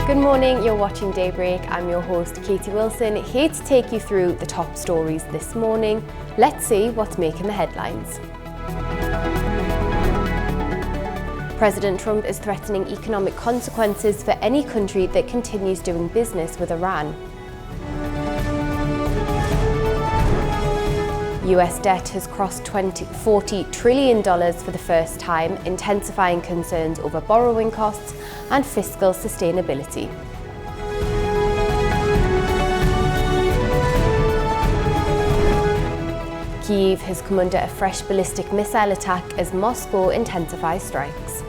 Good morning, you're watching Daybreak. I'm your host, Katie Wilson, here to take you through the top stories this morning. Let's see what's making the headlines. President Trump is threatening economic consequences for any country that continues doing business with Iran. US debt has crossed $40 trillion for the first time, intensifying concerns over borrowing costs and fiscal sustainability. Kyiv has come under a fresh ballistic missile attack as Moscow intensifies strikes.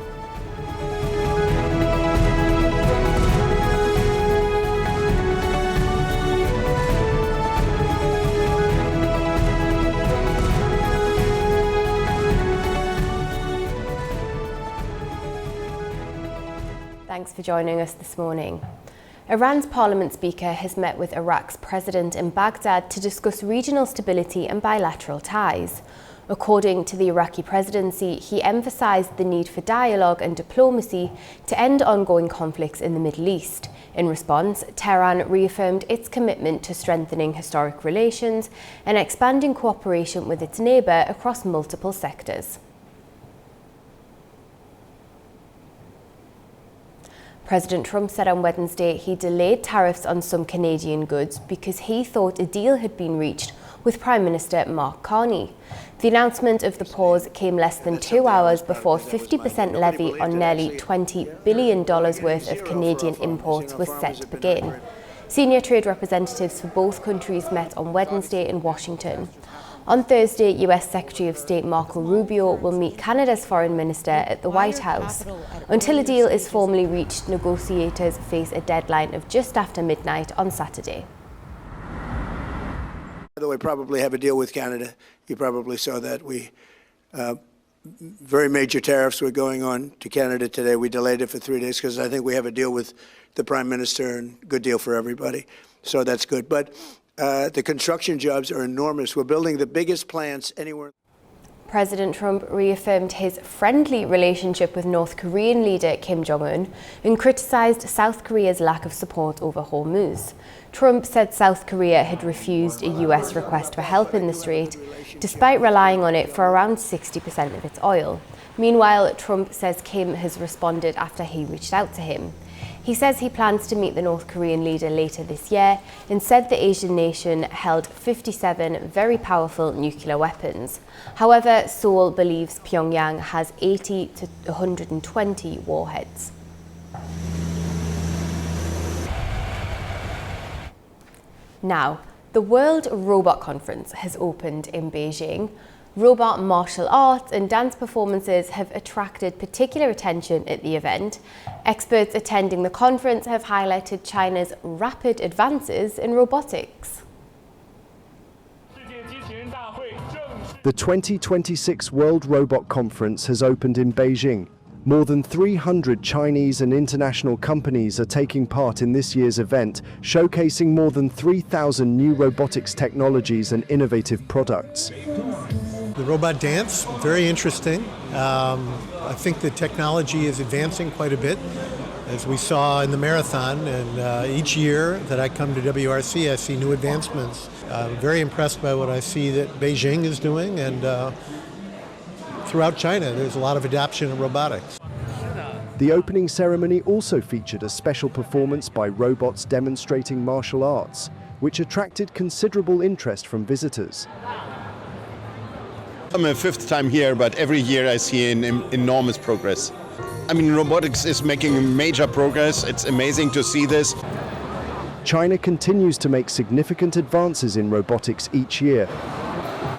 Thanks for joining us this morning. Iran's parliament speaker has met with Iraq's president in Baghdad to discuss regional stability and bilateral ties. According to the Iraqi presidency, he emphasized the need for dialogue and diplomacy to end ongoing conflicts in the Middle East. In response, Tehran reaffirmed its commitment to strengthening historic relations and expanding cooperation with its neighbor across multiple sectors. President Trump said on Wednesday he delayed tariffs on some Canadian goods because he thought a deal had been reached with Prime Minister Mark Carney. The announcement of the pause came less than 2 hours before a 50% levy on nearly $20 billion worth of Canadian imports was set to begin. Senior trade representatives for both countries met on Wednesday in Washington. On Thursday, US Secretary of State Marco Rubio will meet Canada's Foreign Minister at the White House. Until a deal is formally reached, negotiators face a deadline of just after midnight on Saturday. Although we probably have a deal with Canada, you probably saw that very major tariffs were going on to Canada today. We delayed it for 3 days because I think we have a deal with the Prime Minister and good deal for everybody. So that's good. But the construction jobs are enormous. We're building the biggest plants anywhere. President Trump reaffirmed his friendly relationship with North Korean leader Kim Jong-un and criticized South Korea's lack of support over Hormuz. Trump said South Korea had refused a US request for help in the strait, despite relying on it for around 60% of its oil. Meanwhile, Trump says Kim has responded after he reached out to him. He says he plans to meet the North Korean leader later this year and said the Asian nation held 57 very powerful nuclear weapons. However, Seoul believes Pyongyang has 80 to 120 warheads. Now, the World Robot Conference has opened in Beijing. Robot martial arts and dance performances have attracted particular attention at the event. Experts attending the conference have highlighted China's rapid advances in robotics. The 2026 World Robot Conference has opened in Beijing. More than 300 Chinese and international companies are taking part in this year's event, showcasing more than 3,000 new robotics technologies and innovative products. The robot dance, very interesting. I think the technology is advancing quite a bit, as we saw in the marathon. And each year that I come to WRC, I see new advancements. I'm very impressed by what I see that Beijing is doing, and throughout China, there's a lot of adoption of robotics. The opening ceremony also featured a special performance by robots demonstrating martial arts, which attracted considerable interest from visitors. I'm a fifth time here, but every year I see an enormous progress. I mean, robotics is making major progress. It's amazing to see this. China continues to make significant advances in robotics each year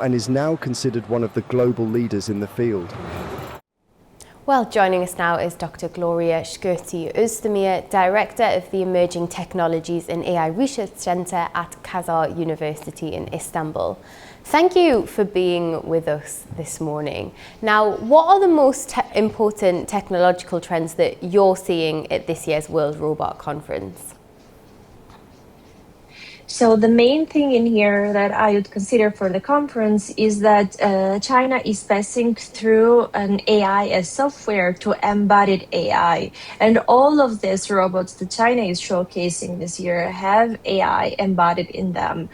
and is now considered one of the global leaders in the field. Well, joining us now is Dr. Gloria Shkurti Özdemir, Director of the Emerging Technologies and AI Research Centre at Kazar University in Istanbul. Thank you for being with us this morning. Now, what are the most important technological trends that you're seeing at this year's World Robot Conference? So the main thing in here that I would consider for the conference is that China is passing through an AI as software to embodied AI. And all of these robots that China is showcasing this year have AI embodied in them,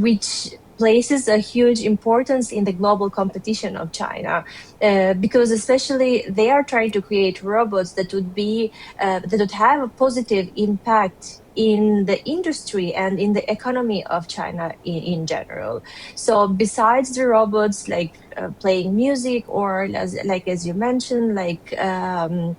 which places a huge importance in the global competition of China, because especially they are trying to create robots that would have a positive impact in the industry and in the economy of China in general. So besides the robots like playing music or as you mentioned, doing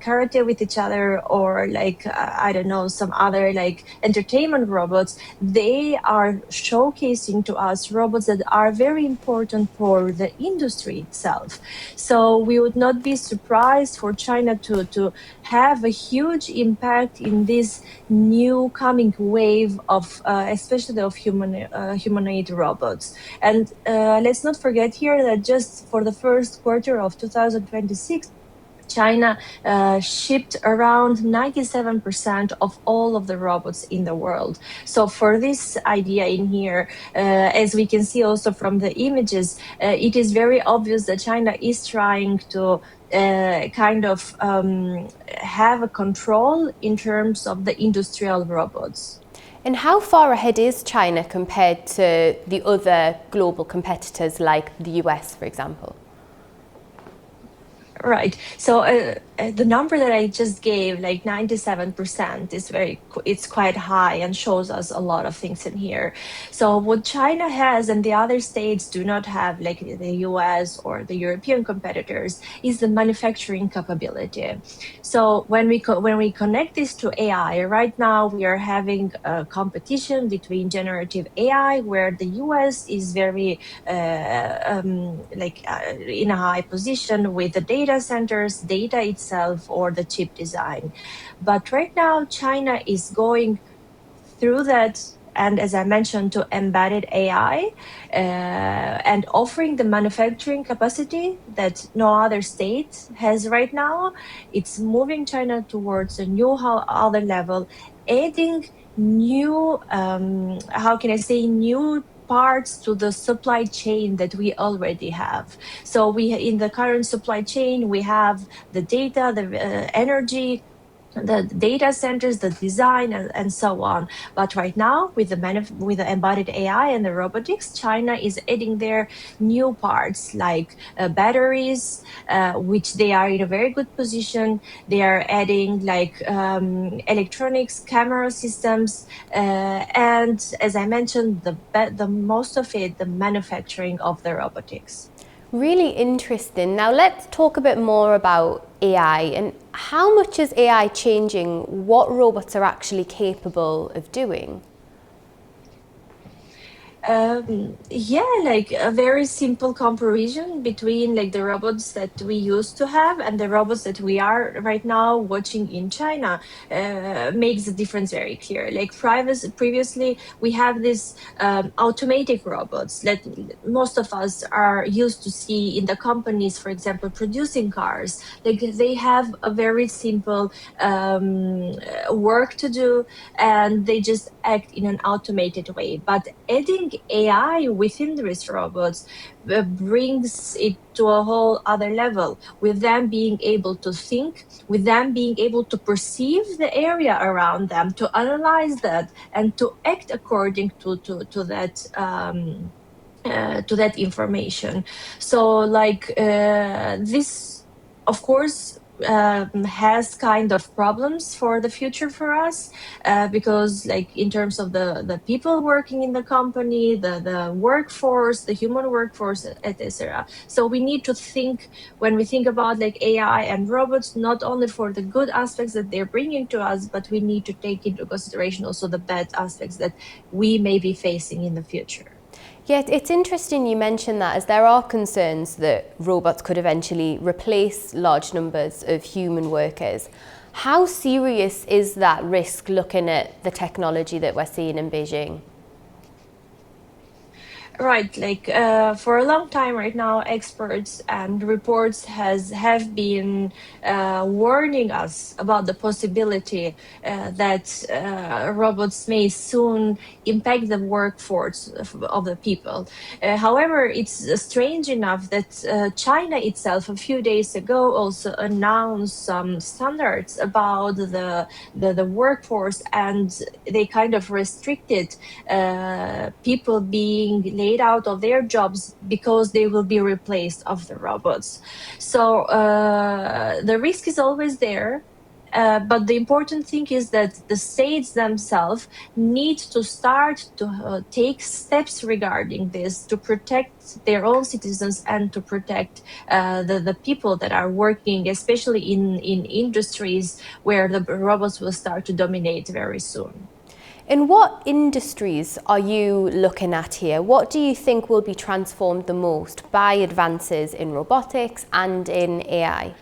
karate with each other, or I don't know, some other like entertainment robots, they are showcasing to us robots that are very important for the industry itself. So we would not be surprised for China to have a huge impact in this new coming wave of especially of humanoid robots. And let's not forget here that just for the first quarter of 2026, China shipped around 97% of all of the robots in the world. So for this idea in here, as we can see also from the images, it is very obvious that China is trying to have a control in terms of the industrial robots. And how far ahead is China compared to the other global competitors like the US, for example? Right. So the number that I just gave, like 97%, it's quite high and shows us a lot of things in here. So what China has and the other states do not have, like the US or the European competitors, is the manufacturing capability. So when we connect this to AI, right now we are having a competition between generative AI, where the US is very in a high position with the data centers, data itself, or the chip design. But right now, China is going through that, and as I mentioned, to embedded AI and offering the manufacturing capacity that no other state has right now. It's moving China towards a new other level, adding new, new parts to the supply chain that we already have. So in the current supply chain, we have the data, the energy, the data centers, the design, and so on. But right now, with the embodied AI and the robotics, China is adding their new parts like batteries, which they are in a very good position. They are adding electronics, camera systems, and as I mentioned, the most of it, the manufacturing of the robotics. Really interesting. Now let's talk a bit more about AI and how much is AI changing what robots are actually capable of doing? Like a very simple comparison between like the robots that we used to have and the robots that we are right now watching in China makes the difference very clear. Like previously, we have these automatic robots that most of us are used to see in the companies, for example, producing cars. Like they have a very simple work to do, and they just act in an automated way. But adding AI within these robots brings it to a whole other level, with them being able to think, with them being able to perceive the area around them, to analyze that, and to act according to that. To that information. So this, of course, has kind of problems for the future for us, because like in terms of the people working in the company, the workforce, the human workforce, etc. So we need to think, when we think about like AI and robots, not only for the good aspects that they're bringing to us, but we need to take into consideration also the bad aspects that we may be facing in the future. Yeah, it's interesting you mentioned that, as there are concerns that robots could eventually replace large numbers of human workers. How serious is that risk looking at the technology that we're seeing in Beijing? Right, like for a long time right now, experts and reports have been warning us about the possibility that robots may soon impact the workforce of the people. However, it's strange enough that China itself a few days ago also announced some standards about the workforce, and they kind of restricted people being laid out of their jobs because they will be replaced of the robots. So the risk is always there. But the important thing is that the states themselves need to start to take steps regarding this to protect their own citizens and to protect the people that are working, especially in industries where the robots will start to dominate very soon. In what industries are you looking at here? What do you think will be transformed the most by advances in robotics and in AI?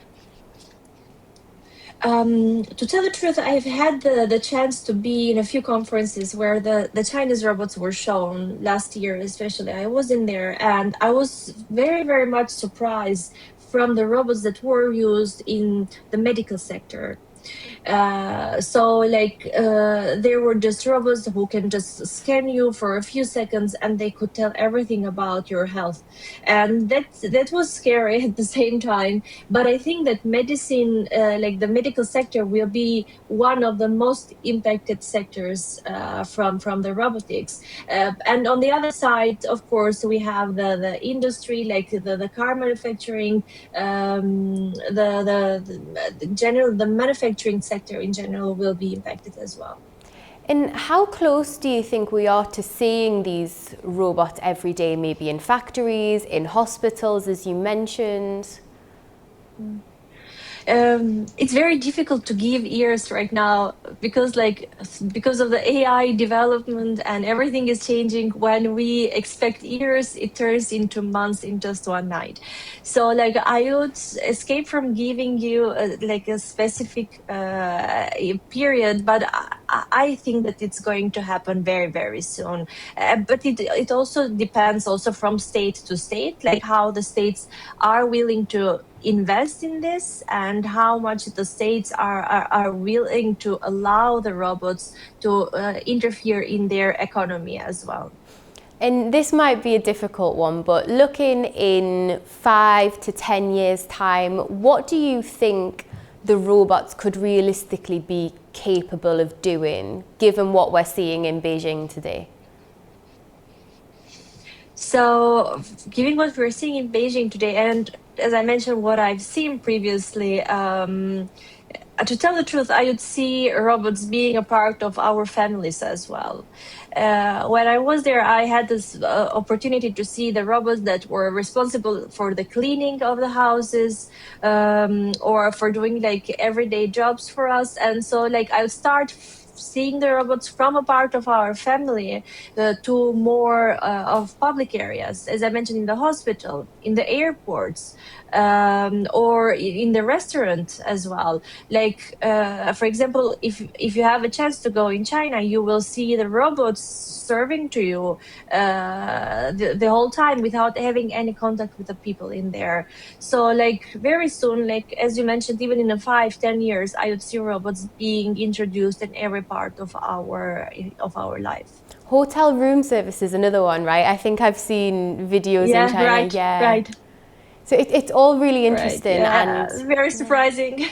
To tell the truth, I've had the chance to be in a few conferences where the Chinese robots were shown last year, especially. I was in there and I was very, very much surprised from the robots that were used in the medical sector. There were just robots who can just scan you for a few seconds and they could tell everything about your health, and that was scary at the same time. But I think that medicine, like the medical sector, will be one of the most impacted sectors from the robotics. And on the other side, of course, we have the industry, like the car manufacturing, the manufacturing sector in general will be impacted as well. And how close do you think we are to seeing these robots every day, maybe in factories, in hospitals, as you mentioned? It's very difficult to give ears right now because of the AI development and everything is changing. When we expect years, it turns into months in just one night. So I would escape from giving you a specific period, but I think that it's going to happen very, very soon. But it also depends also from state to state, like how the states are willing to invest in this and how much the states are willing to allow the robots to interfere in their economy as well. And this might be a difficult one, but looking in 5 to 10 years' time, what do you think the robots could realistically be capable of doing, given what we're seeing in Beijing today? So, given what we're seeing in Beijing today, and as I mentioned, what I've seen previously, to tell the truth, I would see robots being a part of our families as well. When I was there, I had this opportunity to see the robots that were responsible for the cleaning of the houses, or for doing everyday jobs for us. And so I would start seeing the robots from a part of our family to more of public areas, as I mentioned, in the hospital, in the airports, or in the restaurant as well. For example, if you have a chance to go in China, you will see the robots serving to you the whole time without having any contact with the people in there. So very soon, as you mentioned, even in 5-10 years, I would see robots being introduced in every part of our life. Hotel room service is another one, right? I think I've seen videos in China. Right, right. So it's all really interesting, and very surprising.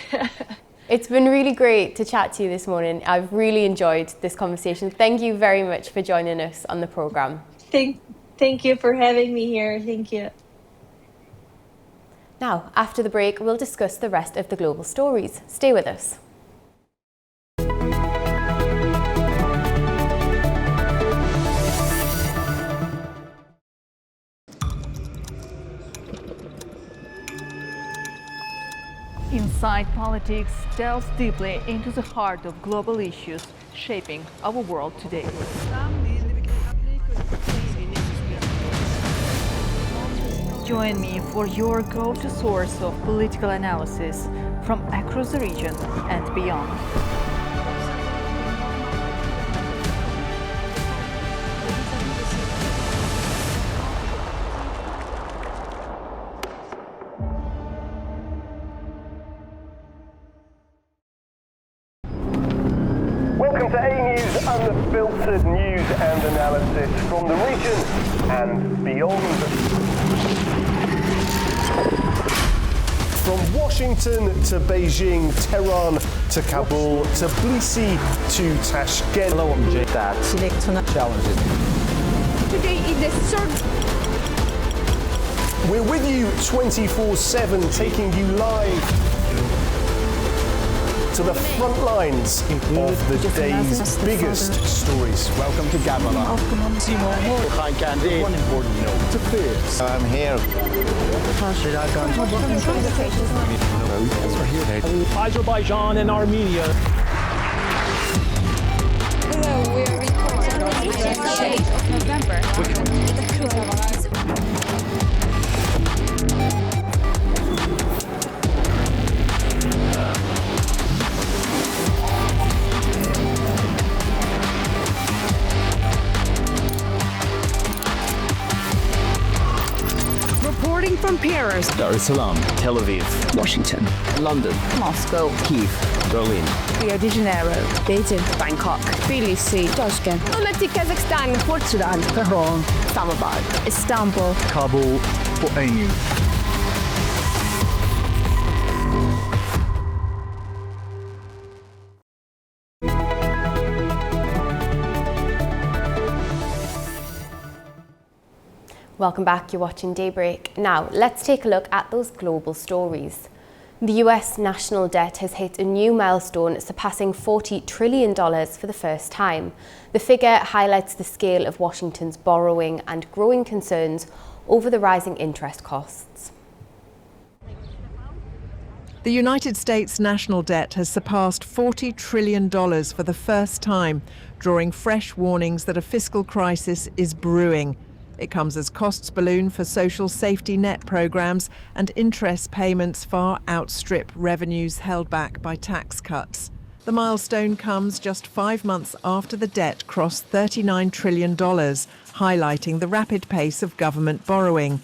It's been really great to chat to you this morning. I've really enjoyed this conversation. Thank you very much for joining us on the programme. Thank you for having me here. Thank you. Now, after the break, we'll discuss the rest of the global stories. Stay with us. Inside Politics delves deeply into the heart of global issues shaping our world today. Join me for your go-to source of political analysis from across the region and beyond. and beyond. From Washington to Beijing, Tehran to Kabul, to Tbilisi to Tashkent. Hello, I'm Jay. That's challenges. Today is the third. We're with you 24/7, taking you live to the front lines of the day's biggest stories. Welcome to Gabala. One important note. To Fierce. I'm here. Azerbaijan and Armenia. Hello, we are recording the shade of November. Reporting from Paris, Dar es Salaam, Tel Aviv, Washington, London, Moscow, Kyiv, Berlin, Rio de Janeiro, Beijing, Bangkok, Tbilisi, Tashkent, Almaty, Kazakhstan, Port Sudan, Tehran, Islamabad, Istanbul, Kabul, Port Emu. Welcome back, you're watching Daybreak. Now, let's take a look at those global stories. The US national debt has hit a new milestone, surpassing $40 trillion for the first time. The figure highlights the scale of Washington's borrowing and growing concerns over the rising interest costs. The United States national debt has surpassed $40 trillion for the first time, drawing fresh warnings that a fiscal crisis is brewing. It comes as costs balloon for social safety net programs and interest payments far outstrip revenues held back by tax cuts. The milestone comes just 5 months after the debt crossed $39 trillion, highlighting the rapid pace of government borrowing.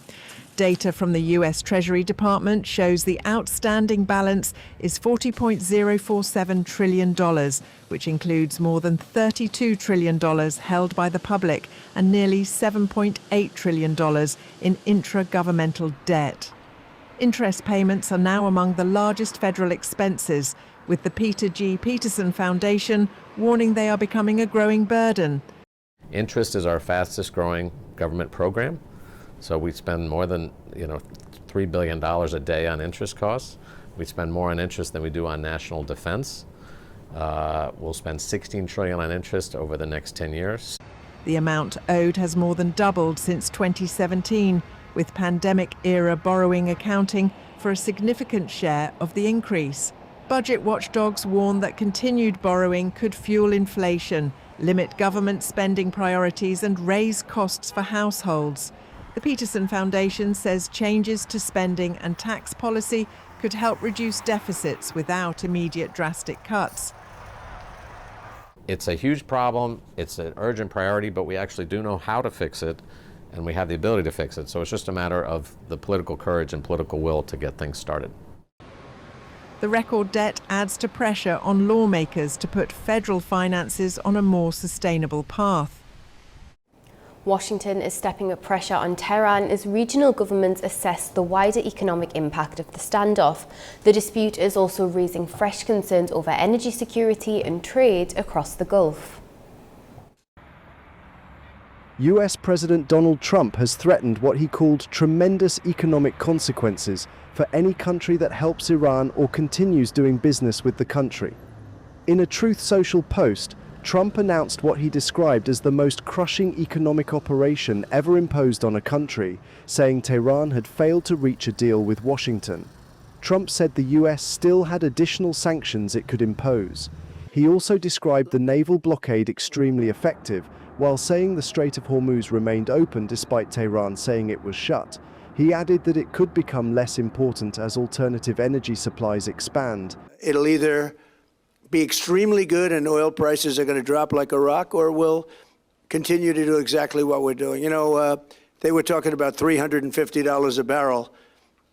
Data from the US Treasury Department shows the outstanding balance is $40.047 trillion, which includes more than $32 trillion held by the public and nearly $7.8 trillion in intra-governmental debt. Interest payments are now among the largest federal expenses, with the Peter G. Peterson Foundation warning they are becoming a growing burden. Interest is our fastest growing government program. So we spend more than $3 billion a day on interest costs. We spend more on interest than we do on national defense. We'll spend $16 trillion on interest over the next 10 years. The amount owed has more than doubled since 2017, with pandemic-era borrowing accounting for a significant share of the increase. Budget watchdogs warn that continued borrowing could fuel inflation, limit government spending priorities and raise costs for households. The Peterson Foundation says changes to spending and tax policy could help reduce deficits without immediate drastic cuts. It's a huge problem, it's an urgent priority, but we actually do know how to fix it, and we have the ability to fix it. So it's just a matter of the political courage and political will to get things started. The record debt adds to pressure on lawmakers to put federal finances on a more sustainable path. Washington is stepping up pressure on Tehran as regional governments assess the wider economic impact of the standoff. The dispute is also raising fresh concerns over energy security and trade across the Gulf. US President Donald Trump has threatened what he called tremendous economic consequences for any country that helps Iran or continues doing business with the country. In a Truth Social post, Trump announced what he described as the most crushing economic operation ever imposed on a country, saying Tehran had failed to reach a deal with Washington. Trump said the US still had additional sanctions it could impose. He also described the naval blockade extremely effective, while saying the Strait of Hormuz remained open despite Tehran saying it was shut. He added that it could become less important as alternative energy supplies expand. It'll either be extremely good and oil prices are going to drop like a rock, or we'll continue to do exactly what we're doing. They were talking about $350 a barrel,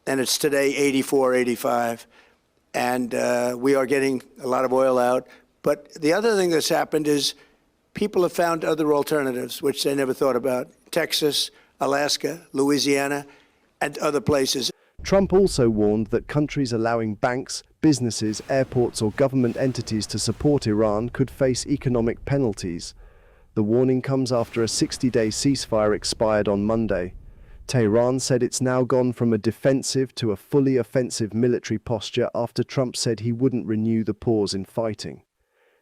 and it's today 84, 85. And we are getting a lot of oil out. But the other thing that's happened is people have found other alternatives, which they never thought about. Texas, Alaska, Louisiana, and other places. Trump also warned that countries allowing banks, businesses, airports or government entities to support Iran could face economic penalties. The warning comes after a 60-day ceasefire expired on Monday. Tehran said it's now gone from a defensive to a fully offensive military posture after Trump said he wouldn't renew the pause in fighting.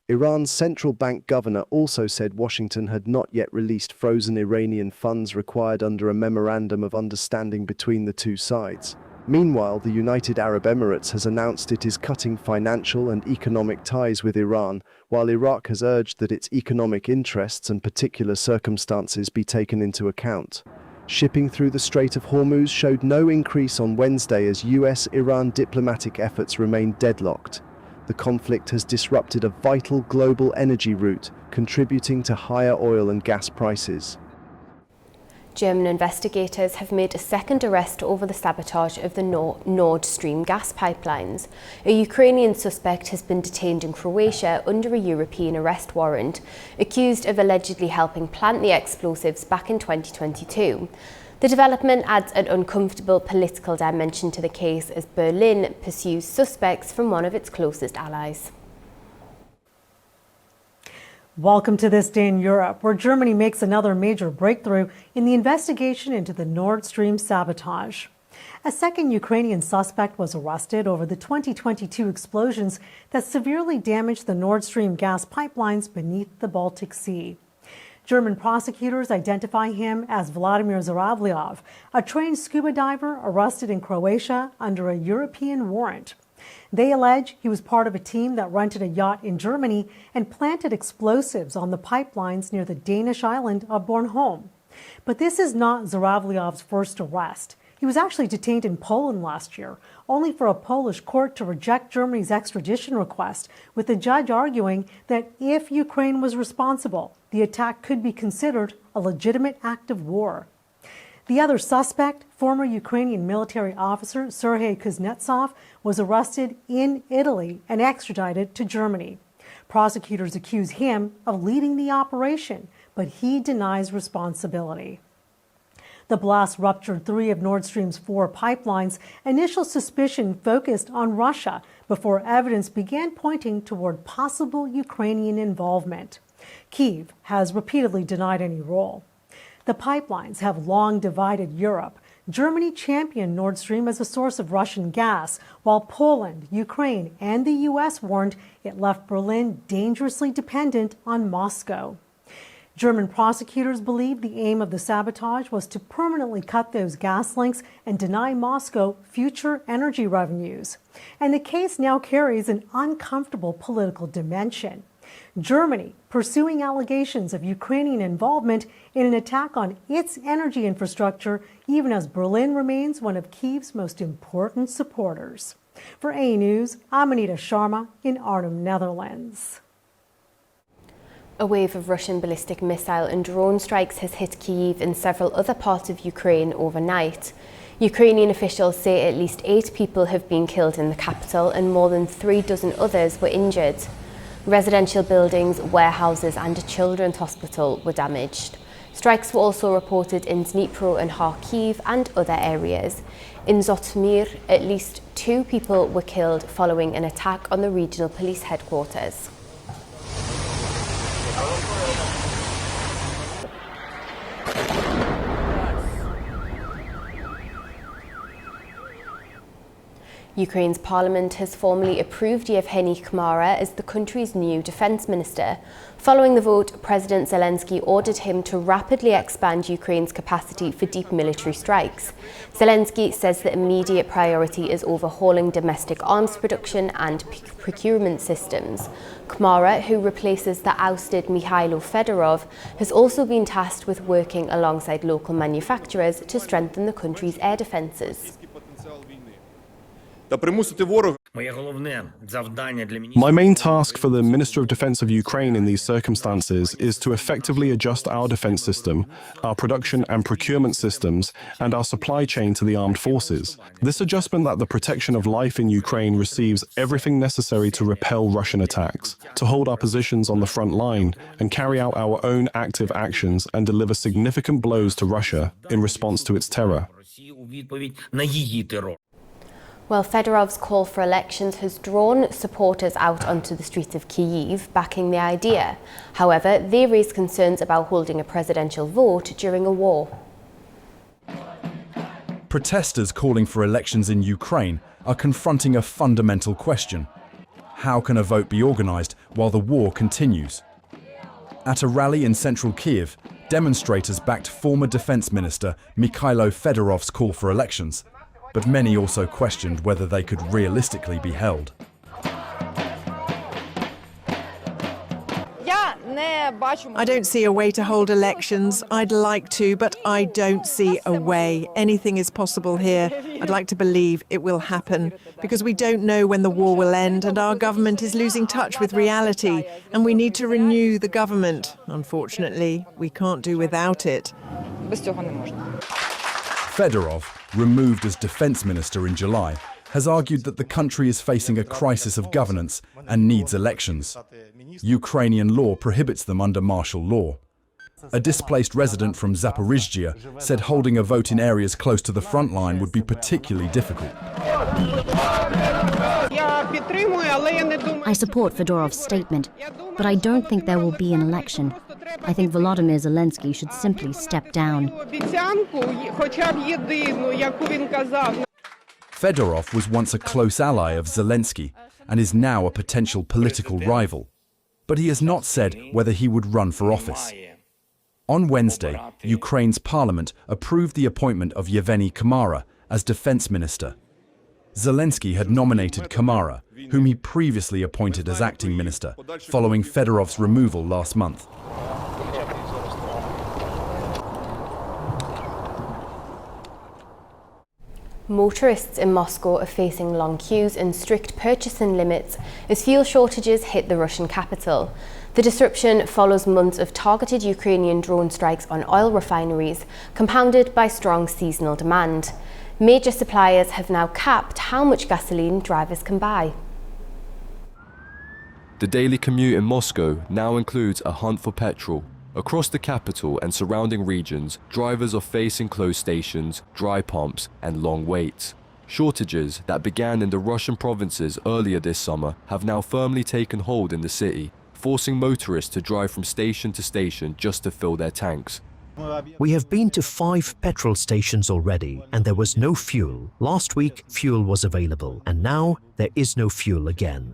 Iran's central bank governor also said Washington had not yet released frozen Iranian funds required under a memorandum of understanding between the two sides. Meanwhile, the United Arab Emirates has announced it is cutting financial and economic ties with Iran, while Iraq has urged that its economic interests and particular circumstances be taken into account. Shipping through the Strait of Hormuz showed no increase on Wednesday as US-Iran diplomatic efforts remain deadlocked. The conflict has disrupted a vital global energy route, contributing to higher oil and gas prices. German investigators have made a second arrest over the sabotage of the Nord Stream gas pipelines. A Ukrainian suspect has been detained in Croatia under a European arrest warrant, accused of allegedly helping plant the explosives back in 2022. The development adds an uncomfortable political dimension to the case as Berlin pursues suspects from one of its closest allies. Welcome to This Day in Europe, where Germany makes another major breakthrough in the investigation into the Nord Stream sabotage. A second Ukrainian suspect was arrested over the 2022 explosions that severely damaged the Nord Stream gas pipelines beneath the Baltic Sea. German prosecutors identify him as Vladimir Zhuravlyov, a trained scuba diver arrested in Croatia under a European warrant. They allege he was part of a team that rented a yacht in Germany and planted explosives on the pipelines near the Danish island of Bornholm. But this is not Zhuravlyov's first arrest. He was actually detained in Poland last year, only for a Polish court to reject Germany's extradition request, with the judge arguing that if Ukraine was responsible, the attack could be considered a legitimate act of war. The other suspect, former Ukrainian military officer Sergei Kuznetsov, was arrested in Italy and extradited to Germany. Prosecutors accuse him of leading the operation, but he denies responsibility. The blast ruptured 3 of Nord Stream's 4 pipelines. Initial suspicion focused on Russia before evidence began pointing toward possible Ukrainian involvement. Kyiv has repeatedly denied any role. The pipelines have long divided Europe. Germany championed Nord Stream as a source of Russian gas, while Poland, Ukraine, and the U.S. warned it left Berlin dangerously dependent on Moscow. German prosecutors believe the aim of the sabotage was to permanently cut those gas links and deny Moscow future energy revenues. And the case now carries an uncomfortable political dimension. Germany pursuing allegations of Ukrainian involvement in an attack on its energy infrastructure, even as Berlin remains one of Kyiv's most important supporters. For A News, I'm Anita Sharma in Arnhem, Netherlands. A wave of Russian ballistic missile and drone strikes has hit Kyiv and several other parts of Ukraine overnight. Ukrainian officials say at least 8 people have been killed in the capital and more than 3 dozen others were injured. Residential buildings, warehouses and a children's hospital were damaged. Strikes were also reported in Dnipro and Kharkiv and other areas. In Özdemir, at least 2 people were killed following an attack on the regional police headquarters. Ukraine's parliament has formally approved Yevgeny Khmara as the country's new defence minister. Following the vote, President Zelensky ordered him to rapidly expand Ukraine's capacity for deep military strikes. Zelensky says the immediate priority is overhauling domestic arms production and procurement systems. Khmara, who replaces the ousted Mikhailo Fedorov, has also been tasked with working alongside local manufacturers to strengthen the country's air defences. My main task for the Minister of Defense of Ukraine in these circumstances is to effectively adjust our defense system, our production and procurement systems, and our supply chain to the armed forces. This adjustment that the protection of life in Ukraine receives everything necessary to repel Russian attacks, to hold our positions on the front line, and carry out our own active actions and deliver significant blows to Russia in response to its terror. Well, Fedorov's call for elections has drawn supporters out onto the streets of Kyiv, backing the idea. However, they raise concerns about holding a presidential vote during a war. Protesters calling for elections in Ukraine are confronting a fundamental question. How can a vote be organised while the war continues? At a rally in central Kyiv, demonstrators backed former Defence Minister Mikhailo Fedorov's call for elections, but many also questioned whether they could realistically be held. I don't see a way to hold elections. I'd like to, but I don't see a way. Anything is possible here. I'd like to believe it will happen, because we don't know when the war will end, and our government is losing touch with reality, and we need to renew the government. Unfortunately, we can't do without it. Fedorov, removed as defence minister in July, has argued that the country is facing a crisis of governance and needs elections. Ukrainian law prohibits them under martial law. A displaced resident from Zaporizhzhia said holding a vote in areas close to the front line would be particularly difficult. I support Fedorov's statement, but I don't think there will be an election. I think Volodymyr Zelensky should simply step down. Fedorov was once a close ally of Zelensky and is now a potential political rival. But he has not said whether he would run for office. On Wednesday, Ukraine's parliament approved the appointment of Yevgeny Kamara as defense minister. Zelensky had nominated Kamara, whom he previously appointed as acting minister, following Fedorov's removal last month. Motorists in Moscow are facing long queues and strict purchasing limits as fuel shortages hit the Russian capital. The disruption follows months of targeted Ukrainian drone strikes on oil refineries, compounded by strong seasonal demand. Major suppliers have now capped how much gasoline drivers can buy. The daily commute in Moscow now includes a hunt for petrol. Across the capital and surrounding regions, drivers are facing closed stations, dry pumps, and long waits. Shortages that began in the Russian provinces earlier this summer have now firmly taken hold in the city, forcing motorists to drive from station to station just to fill their tanks. We have been to 5 petrol stations already, and there was no fuel. Last week, fuel was available, and now there is no fuel again.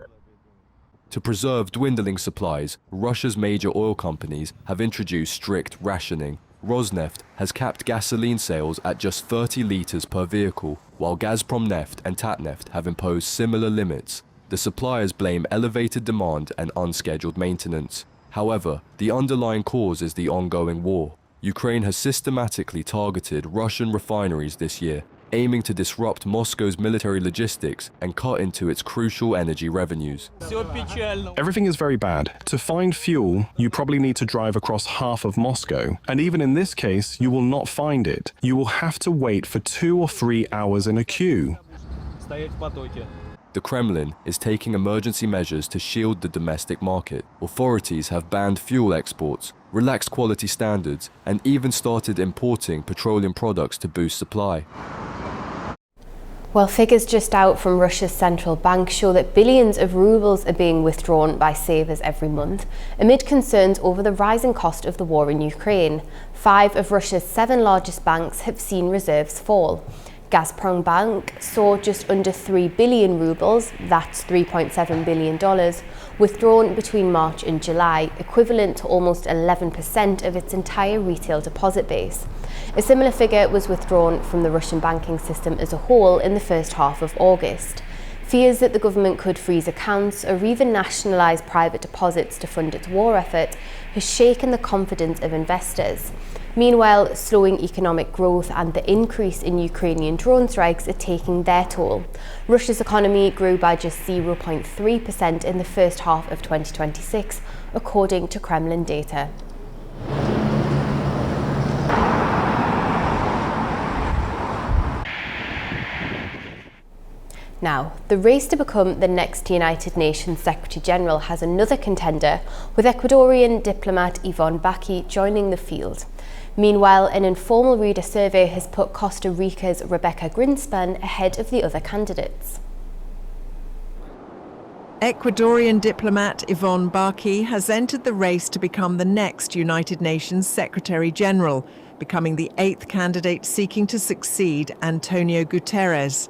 To preserve dwindling supplies, Russia's major oil companies have introduced strict rationing. Rosneft has capped gasoline sales at just 30 litres per vehicle, while Gazprom Neft and Tatneft have imposed similar limits. The suppliers blame elevated demand and unscheduled maintenance. However, the underlying cause is the ongoing war. Ukraine has systematically targeted Russian refineries this year, aiming to disrupt Moscow's military logistics and cut into its crucial energy revenues. Everything is very bad. To find fuel, you probably need to drive across half of Moscow. And even in this case, you will not find it. You will have to wait for 2 or 3 hours in a queue. The Kremlin is taking emergency measures to shield the domestic market. Authorities have banned fuel exports, relaxed quality standards, and even started importing petroleum products to boost supply. Well, figures just out from Russia's central bank show that billions of rubles are being withdrawn by savers every month, amid concerns over the rising cost of the war in Ukraine. 5 of Russia's 7 largest banks have seen reserves fall. Gazprom Bank saw just under 3 billion rubles, that's $3.7 billion, withdrawn between March and July, equivalent to almost 11% of its entire retail deposit base. A similar figure was withdrawn from the Russian banking system as a whole in the first half of August. Fears that the government could freeze accounts or even nationalise private deposits to fund its war effort has shaken the confidence of investors. Meanwhile, slowing economic growth and the increase in Ukrainian drone strikes are taking their toll. Russia's economy grew by just 0.3% in the first half of 2026, according to Kremlin data. Now, the race to become the next United Nations Secretary-General has another contender, with Ecuadorian diplomat Ivonne Baki joining the field. Meanwhile, an informal reader survey has put Costa Rica's Rebecca Greenspan ahead of the other candidates. Ecuadorian diplomat Ivonne Baki has entered the race to become the next United Nations Secretary-General, becoming the 8th candidate seeking to succeed Antonio Guterres.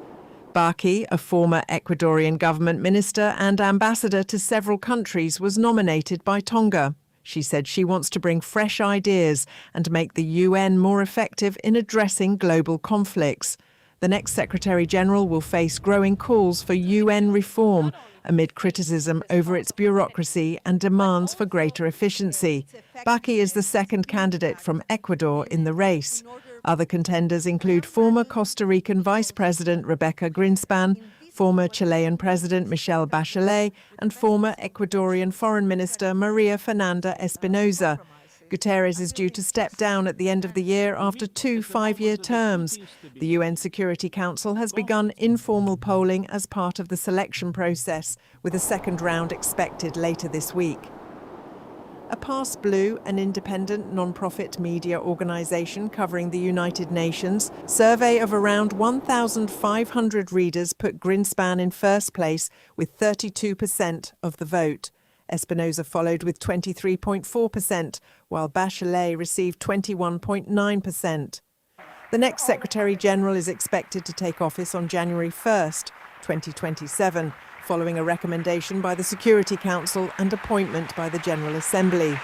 Baki, a former Ecuadorian government minister and ambassador to several countries, was nominated by Tonga. She said she wants to bring fresh ideas and make the UN more effective in addressing global conflicts. The next Secretary-General will face growing calls for UN reform amid criticism over its bureaucracy and demands for greater efficiency. Baki is the second candidate from Ecuador in the race. Other contenders include former Costa Rican Vice President Rebecca Greenspan, former Chilean President Michelle Bachelet, and former Ecuadorian Foreign Minister Maria Fernanda Espinosa. Guterres is due to step down at the end of the year after 2 5-year terms. The UN Security Council has begun informal polling as part of the selection process, with a second round expected later this week. A Pass Blue, an independent non-profit media organisation covering the United Nations, survey of around 1,500 readers put Greenspan in first place with 32% of the vote. Espinosa followed with 23.4%, while Bachelet received 21.9%. The next Secretary-General is expected to take office on January 1st, 2027, following a recommendation by the Security Council and appointment by the General Assembly.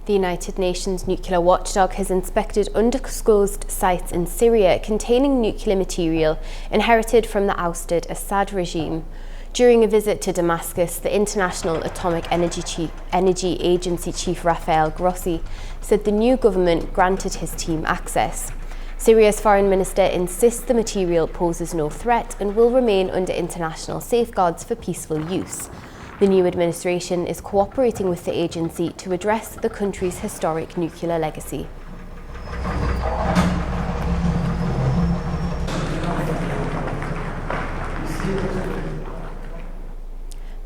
The United Nations nuclear watchdog has inspected undisclosed sites in Syria containing nuclear material inherited from the ousted Assad regime. During a visit to Damascus, the International Atomic Energy Agency Chief Rafael Grossi said the new government granted his team access. Syria's foreign minister insists the material poses no threat and will remain under international safeguards for peaceful use. The new administration is cooperating with the agency to address the country's historic nuclear legacy.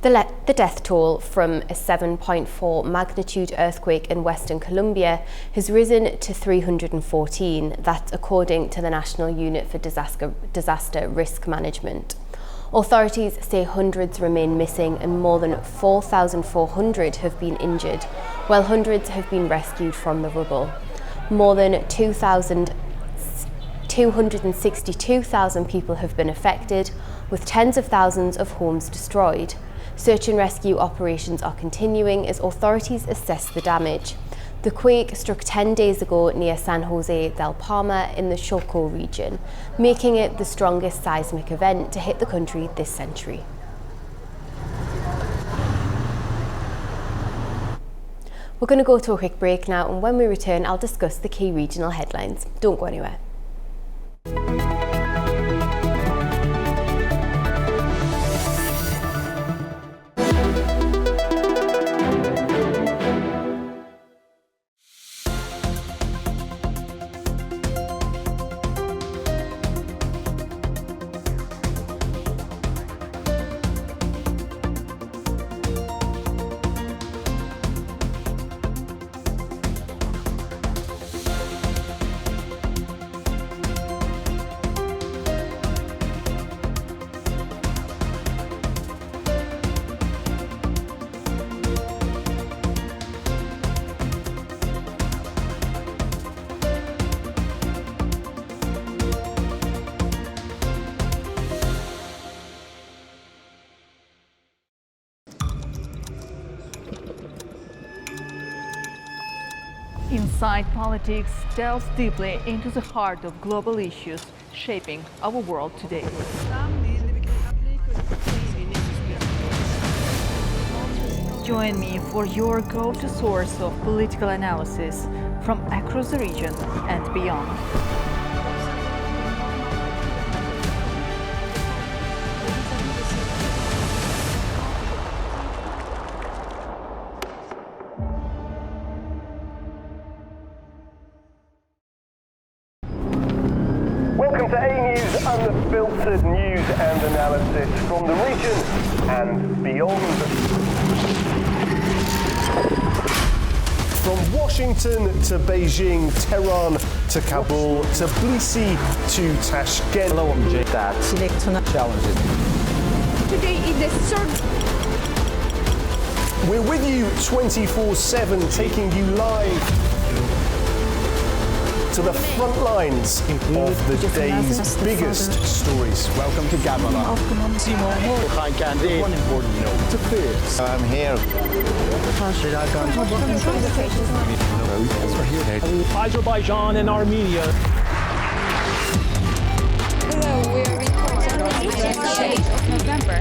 The death toll from a 7.4 magnitude earthquake in Western Colombia has risen to 314, that's according to the National Unit for Disaster Risk Management. Authorities say hundreds remain missing and more than 4,400 have been injured, while hundreds have been rescued from the rubble. More than 262,000 people have been affected, with tens of thousands of homes destroyed. Search and rescue operations are continuing as authorities assess the damage. The quake struck 10 days ago near San Jose del Palma in the Chocó region, making it the strongest seismic event to hit the country this century. We're going to go to a quick break now, and when we return, I'll discuss the key regional headlines. Don't go anywhere. Inside Politics delves deeply into the heart of global issues shaping our world today. Join me for your go-to source of political analysis from across the region and beyond. Welcome to A News, unfiltered news and analysis from the region and beyond. From Washington to Beijing, Tehran to Kabul, to Tbilisi to Tashkent. Hello, I'm Jay. That's challenging. Today is the third. We're with you 24/7, taking you live to the front lines of the day's biggest stories. Welcome to Gabala. One important note to this. I'm here. Azerbaijan and Armenia. Hello, we are reporting on the shade of November.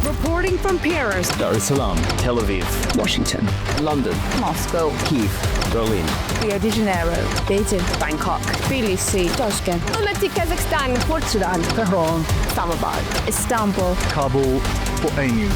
Reporting from Paris, Dar es Salaam, Tel Aviv, Washington, London, Moscow, Kyiv, Berlin, Rio de Janeiro, Beijing, Bangkok, Tbilisi, Tashkent, Almaty, Kazakhstan, Port Sudan, Tehran, Islamabad, Istanbul, Kabul for A News.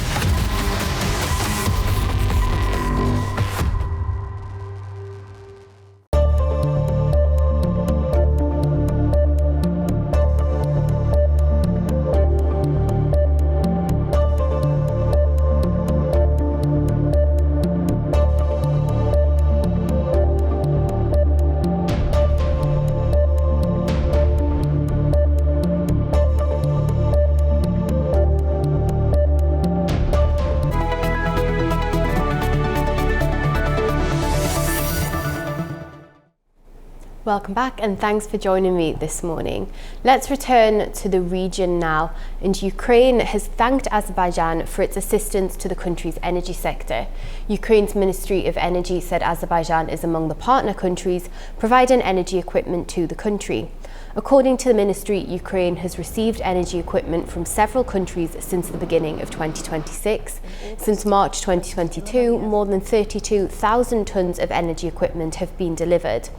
Welcome back and thanks for joining me this morning. Let's return to the region now, and Ukraine has thanked Azerbaijan for its assistance to the country's energy sector. Ukraine's Ministry of Energy said Azerbaijan is among the partner countries providing energy equipment to the country. According to the ministry, Ukraine has received energy equipment from several countries since the beginning of 2026. Since March 2022, more than 32,000 tonnes of energy equipment have been delivered.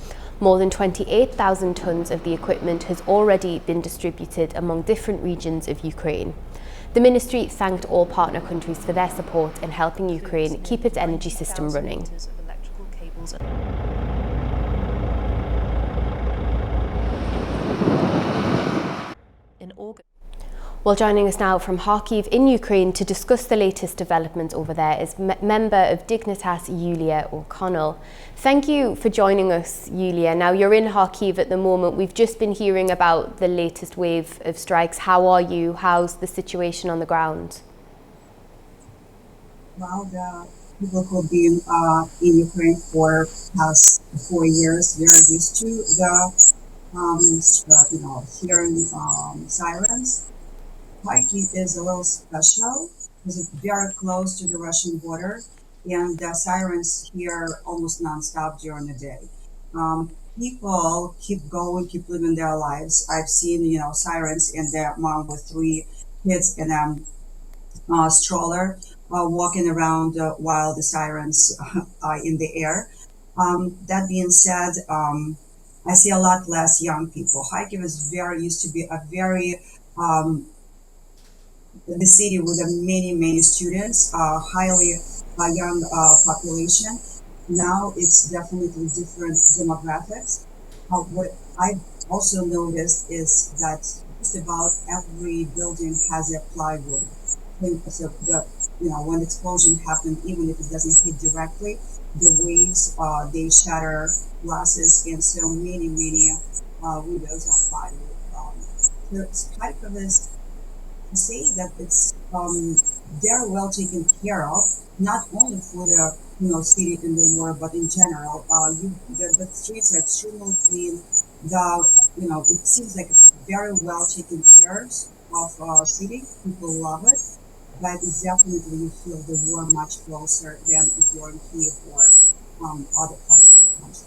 More than 28,000 tonnes of the equipment has already been distributed among different regions of Ukraine. The ministry thanked all partner countries for their support in helping Ukraine keep its energy system running. Well, joining us now from Kharkiv in Ukraine to discuss the latest developments over there is member of Dignitas, Yulia O'Connell. Thank you for joining us, Yulia. Now, you're in Kharkiv at the moment. We've just been hearing about the latest wave of strikes. How are you? How's the situation on the ground? Well, the people who've been in Ukraine for past 4 years, they're used to hearing sirens. Kharkiv is a little special because it's very close to the Russian border, and the sirens here almost nonstop during the day. People keep going, keep living their lives. I've seen, sirens and their mom with 3 kids in a stroller walking around while the sirens are in the air. That being said, I see a lot less young people. Kharkiv is used to be a very the city with many students, highly young population. Now it's definitely different demographics. What I've also noticed is that just about every building has a plywood. So when the explosion happened, even if it doesn't hit directly, the waves they shatter glasses, and so many windows are plywood. The Kharkiv is to say that it's they're well taken care of, not only for the city in the war, but in general. The streets are extremely clean. It seems like it's very well taken care of city. People love it, but it's definitely you feel the war much closer than if you're in Kiev or other parts of the country.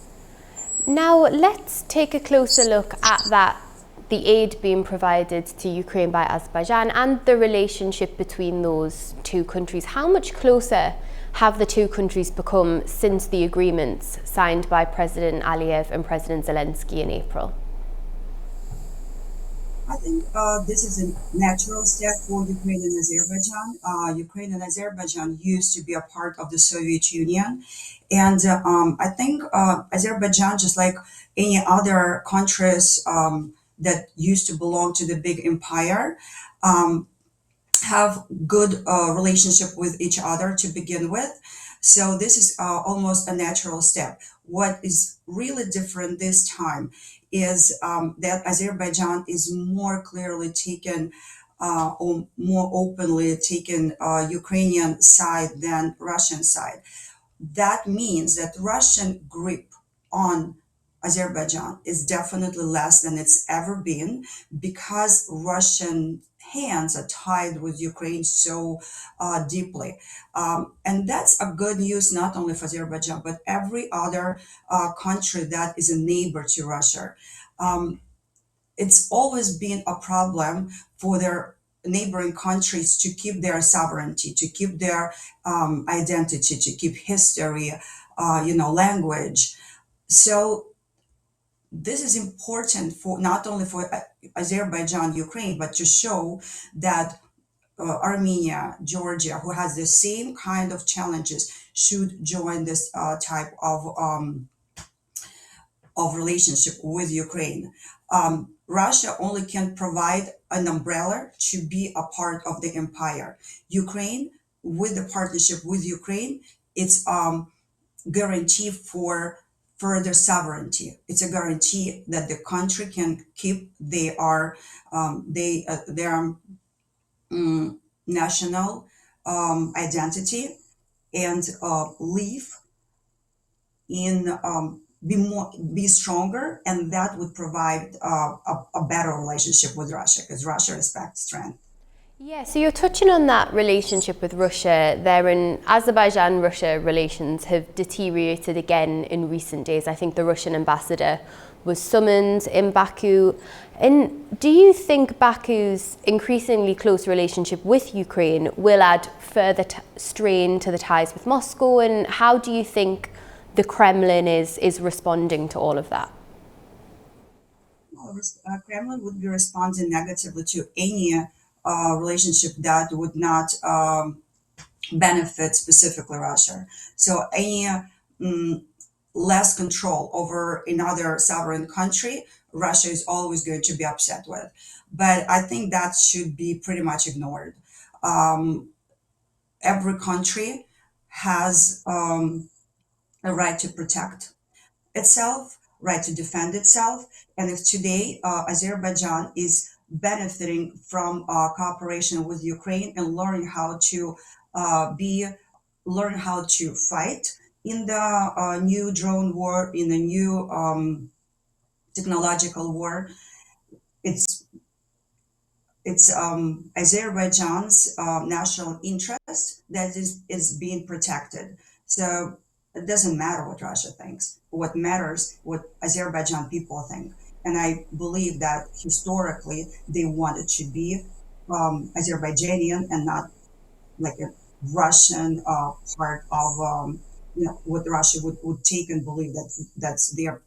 Now let's take a closer look at the aid being provided to Ukraine by Azerbaijan and the relationship between those two countries. How much closer have the two countries become since the agreements signed by President Aliyev and President Zelensky in April? I think this is a natural step for Ukraine and Azerbaijan. Ukraine and Azerbaijan used to be a part of the Soviet Union. And I think Azerbaijan, just like any other countries that used to belong to the big empire, have good relationship with each other to begin with. So this is almost a natural step. What is really different this time is that Azerbaijan is more clearly taken or more openly taken Ukrainian side than Russian side. That means that Russian grip on Azerbaijan is definitely less than it's ever been because Russian hands are tied with Ukraine so deeply. And that's a good news not only for Azerbaijan, but every other country that is a neighbor to Russia. It's always been a problem for their neighboring countries to keep their sovereignty, to keep their identity, to keep history, language. So this is important for not only for Azerbaijan, Ukraine, but to show that Armenia, Georgia, who has the same kind of challenges, should join this type of relationship with Ukraine. Russia only can provide an umbrella to be a part of the empire. Ukraine, with the partnership with Ukraine, it's guarantee for further sovereignty. It's a guarantee that the country can keep their national identity and live in be stronger, and that would provide a better relationship with Russia because Russia respects strength. Yeah, so you're touching on that relationship with Russia there, and Azerbaijan-Russia relations have deteriorated again in recent days. I think the Russian ambassador was summoned in Baku. And do you think Baku's increasingly close relationship with Ukraine will add further strain to the ties with Moscow? And how do you think the Kremlin is responding to all of that? Well, Kremlin would be responding negatively to any relationship that would not benefit specifically Russia. So any less control over another sovereign country, Russia is always going to be upset with. But I think that should be pretty much ignored. Every country has a right to protect itself, right to defend itself. And if today Azerbaijan is benefiting from cooperation with Ukraine and learning how to fight in the new drone war, in the new technological war, it's Azerbaijan's national interest that is being protected. So it doesn't matter what Russia thinks. What matters, what Azerbaijan people think. And I believe that historically they wanted to be Azerbaijanian and not like a Russian part of what Russia would take and believe that's their,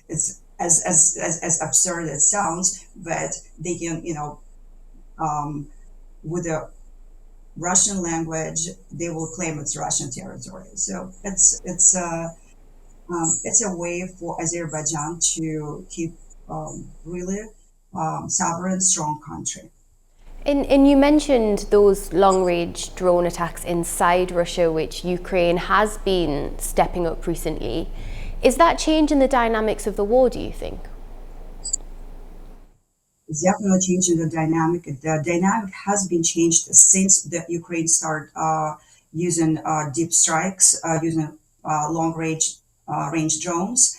it's as absurd as it sounds, but they can, with the Russian language, they will claim it's Russian territory. So it's a way for Azerbaijan to keep really sovereign, strong country. And you mentioned those long-range drone attacks inside Russia, which Ukraine has been stepping up recently. Is that changing the dynamics of the war, do you think? It's definitely changing the dynamic. The dynamic has been changed since the Ukraine started using deep strikes, using long-range drones.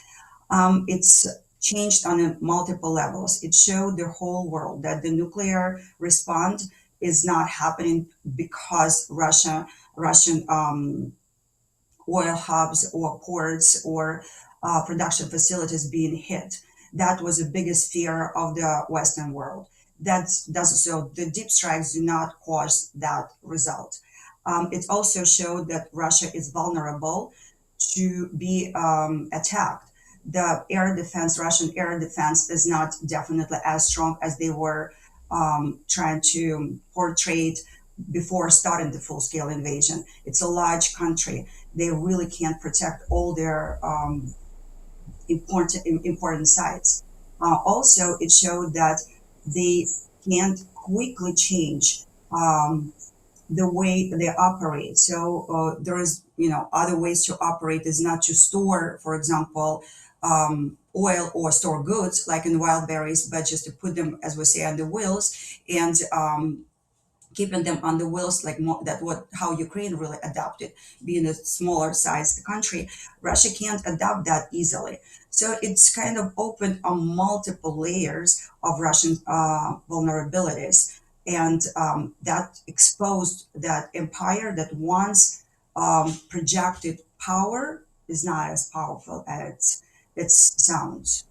It's changed on multiple levels. It showed the whole world that the nuclear response is not happening because Russian oil hubs or ports or production facilities being hit. That was the biggest fear of the Western world. So the deep strikes do not cause that result. It also showed that Russia is vulnerable to be attacked. The air defense, Russian air defense, is not definitely as strong as they were trying to portray before starting the full-scale invasion. It's a large country. They really can't protect all their important sites. Also, it showed that they can't quickly change the way they operate. So there is, other ways to operate is not to store, for example, oil or store goods like in wild berries, but just to put them, as we say, on the wheels and keeping them on the wheels, like how Ukraine really adapted, being a smaller sized country. Russia can't adapt that easily. So it's kind of opened on multiple layers of Russian vulnerabilities. And that exposed that empire that once projected power is not as powerful as it sounds.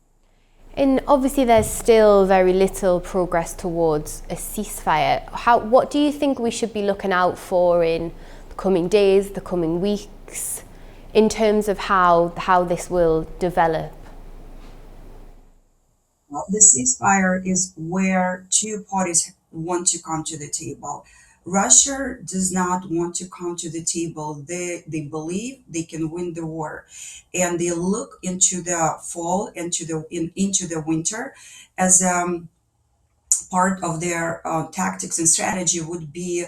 And obviously there's still very little progress towards a ceasefire. What do you think we should be looking out for in the coming days, the coming weeks, in terms of how this will develop? Well, the ceasefire is where two parties want to come to the table. Russia does not want to come to the table. They believe they can win the war, and they look into the fall, into the winter, as part of their tactics and strategy would be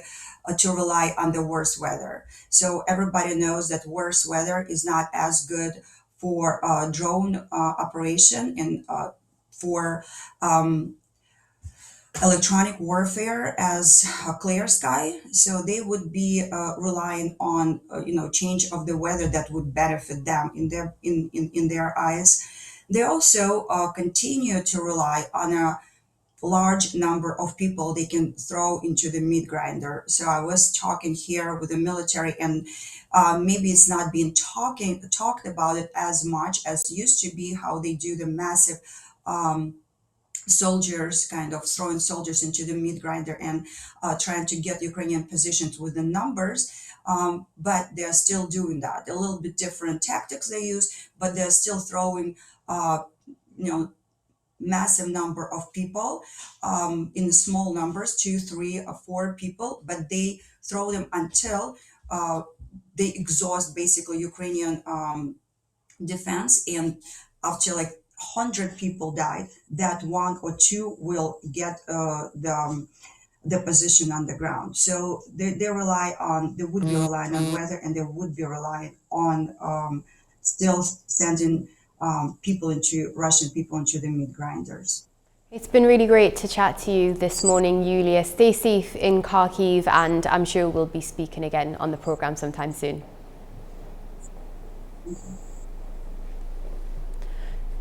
to rely on the worst weather. So everybody knows that worse weather is not as good for drone operation and for electronic warfare as a clear sky. So they would be relying on change of the weather that would benefit them in their eyes. They also continue to rely on a large number of people they can throw into the meat grinder. So I was talking here with the military, and maybe it's not being talked about it as much as used to be, how they do the massive soldiers, kind of throwing soldiers into the meat grinder and trying to get Ukrainian positions with the numbers. But they're still doing that. A little bit different tactics they use, but they're still throwing, massive number of people in small numbers, 2, 3, or 4 people, but they throw them until they exhaust basically Ukrainian defense. And after like 100 people died, that 1 or 2 will get the position on the ground. So they would be relying on weather, and they would be relying on still sending Russian people into the meat grinders. It's been really great to chat to you this morning, Yulia. Stay safe in Kharkiv, and I'm sure we'll be speaking again on the programme sometime soon.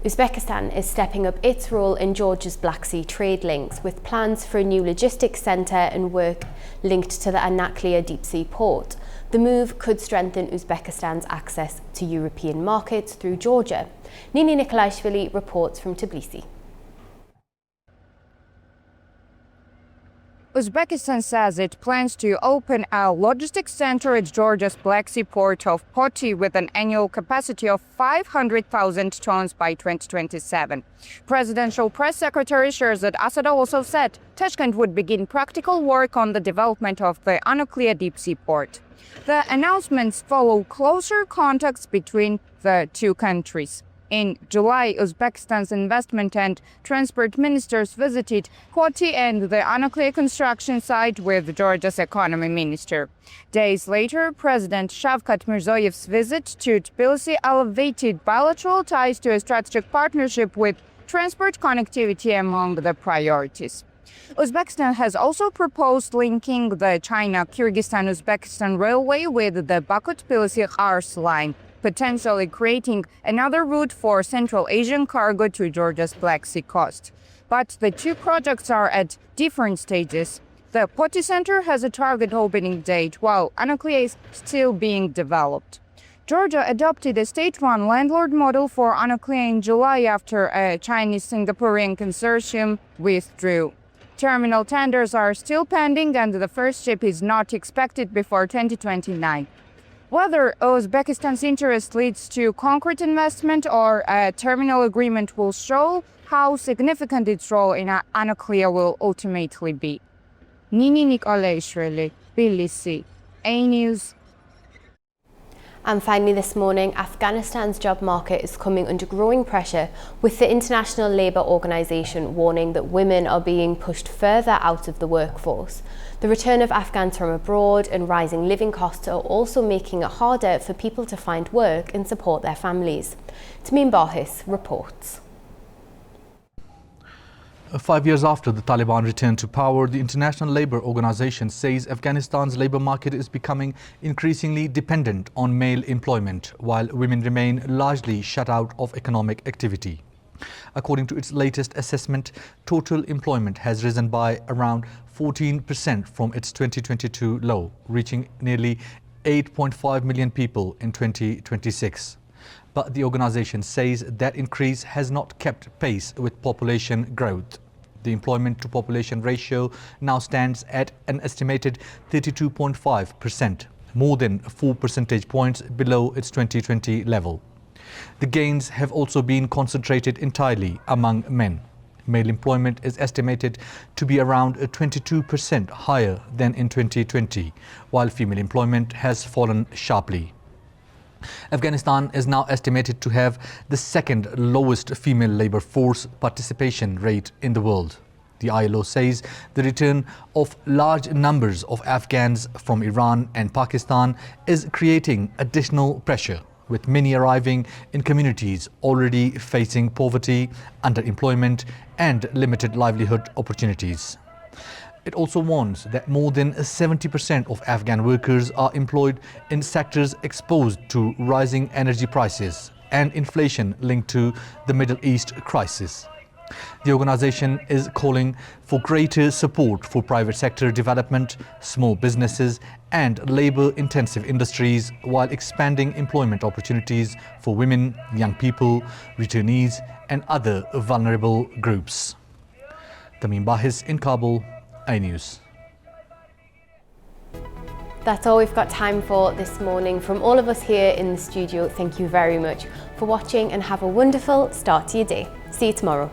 Uzbekistan is stepping up its role in Georgia's Black Sea trade links, with plans for a new logistics centre and work linked to the Anaklia deep sea port. The move could strengthen Uzbekistan's access to European markets through Georgia. Nini Nikolaishvili reports from Tbilisi. Uzbekistan says it plans to open a logistics center at Georgia's Black Sea port of Poti with an annual capacity of 500,000 tons by 2027. Presidential press secretary Sherzad Asad also said Tashkent would begin practical work on the development of the Anaklia deep sea port. The announcements follow closer contacts between the two countries. In July, Uzbekistan's investment and transport ministers visited Poti and the Anaklia construction site with Georgia's economy minister. Days later, President Shavkat Mirziyoyev's visit to Tbilisi elevated bilateral ties to a strategic partnership with transport connectivity among the priorities. Uzbekistan has also proposed linking the China-Kyrgyzstan-Uzbekistan railway with the Baku-Tbilisi-Kars line, potentially creating another route for Central Asian cargo to Georgia's Black Sea coast. But the two projects are at different stages. The Poti Center has a target opening date, while Anaklia is still being developed. Georgia adopted a state-run landlord model for Anaklia in July after a Chinese-Singaporean consortium withdrew. Terminal tenders are still pending and the first ship is not expected before 2029. Whether Uzbekistan's interest leads to concrete investment or a terminal agreement will show how significant its role in Anaklia will ultimately be. Nini Nikolashvili, Tbilisi, A News. And finally this morning, Afghanistan's job market is coming under growing pressure, with the International Labour Organization warning that women are being pushed further out of the workforce. The return of Afghans from abroad and rising living costs are also making it harder for people to find work and support their families. Tamim Bahis reports. 5 years after the Taliban returned to power, the International Labour Organization says Afghanistan's labour market is becoming increasingly dependent on male employment, while women remain largely shut out of economic activity. According to its latest assessment, total employment has risen by around 14% from its 2022 low, reaching nearly 8.5 million people in 2026. But the organization says that increase has not kept pace with population growth. The employment to population ratio now stands at an estimated 32.5%, more than 4 percentage points below its 2020 level. The gains have also been concentrated entirely among men. Male employment is estimated to be around 22% higher than in 2020, while female employment has fallen sharply. Afghanistan is now estimated to have the second lowest female labour force participation rate in the world. The ILO says the return of large numbers of Afghans from Iran and Pakistan is creating additional pressure, with many arriving in communities already facing poverty, underemployment and limited livelihood opportunities. It also warns that more than 70% of Afghan workers are employed in sectors exposed to rising energy prices and inflation linked to the Middle East crisis. The organization is calling for greater support for private sector development, small businesses and labor-intensive industries, while expanding employment opportunities for women, young people, returnees and other vulnerable groups. Tamim Bahis in Kabul, iNews. That's all we've got time for this morning. From all of us here in the studio, thank you very much for watching and have a wonderful start to your day. See you tomorrow.